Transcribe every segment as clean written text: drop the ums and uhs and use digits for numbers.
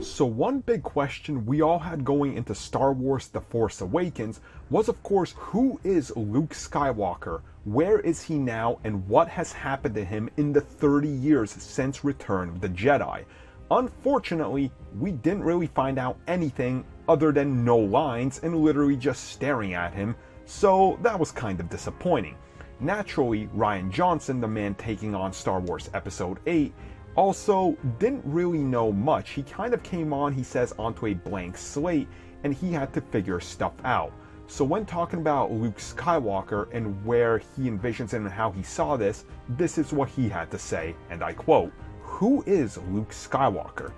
So one big question we all had going into Star Wars The Force Awakens was, of course, who is Luke Skywalker? Where is he now, and what has happened to him in the 30 years since Return of the Jedi? Unfortunately, we didn't really find out anything other than no lines and literally just staring at him, so that was kind of disappointing. Naturally, Rian Johnson, the man taking on Star Wars Episode 8, also didn't really know much. He kind of came on, he says, onto a blank slate, and he had to figure stuff out. So when talking about Luke Skywalker and where he envisions it and how he saw this, this is what he had to say, and I quote, "Who is Luke Skywalker?"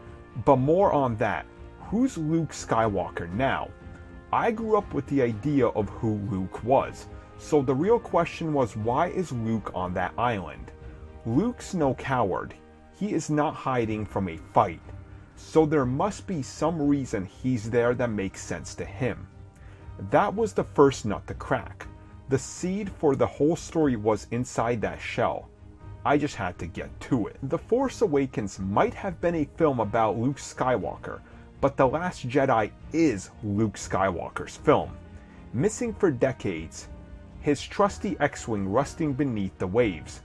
But more on that. Who's Luke Skywalker now? I grew up with the idea of who Luke was. So the real question was, why is Luke on that island? Luke's no coward. He is not hiding from a fight. So there must be some reason he's there that makes sense to him. That was the first nut to crack. The seed for the whole story was inside that shell. I just had to get to it. The Force Awakens might have been a film about Luke Skywalker, but The Last Jedi is Luke Skywalker's film. Missing for decades, his trusty X-Wing rusting beneath the waves,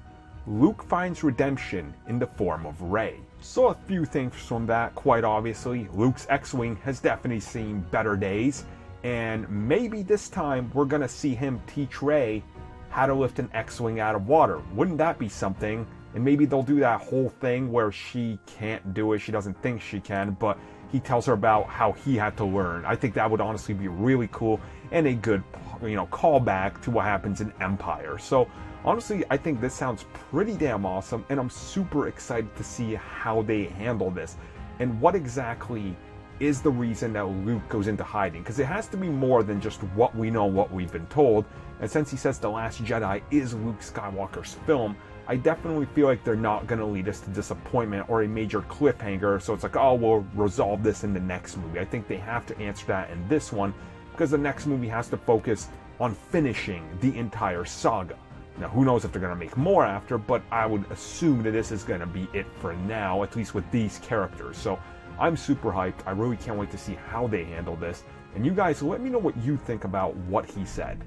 Luke finds redemption in the form of Rey. So a few things from that, quite obviously. Luke's X-Wing has definitely seen better days, and maybe this time we're gonna see him teach Rey how to lift an X-Wing out of water. Wouldn't that be something? And maybe they'll do that whole thing where she can't do it, she doesn't think she can, but he tells her about how he had to learn. I think that would honestly be really cool and a good, callback to what happens in Empire. So honestly, I think this sounds pretty damn awesome, and I'm super excited to see how they handle this and what exactly is the reason that Luke goes into hiding, because it has to be more than just what we know, what we've been told. And since he says The Last Jedi is Luke Skywalker's film, I definitely feel like they're not going to lead us to disappointment or a major cliffhanger, so it's like, oh, we'll resolve this in the next movie. I think they have to answer that in this one, because the next movie has to focus on finishing the entire saga. Now, who knows if they're going to make more after, but I would assume that this is going to be it for now, at least with these characters. So I'm super hyped. I really can't wait to see how they handle this. And you guys, let me know what you think about what he said.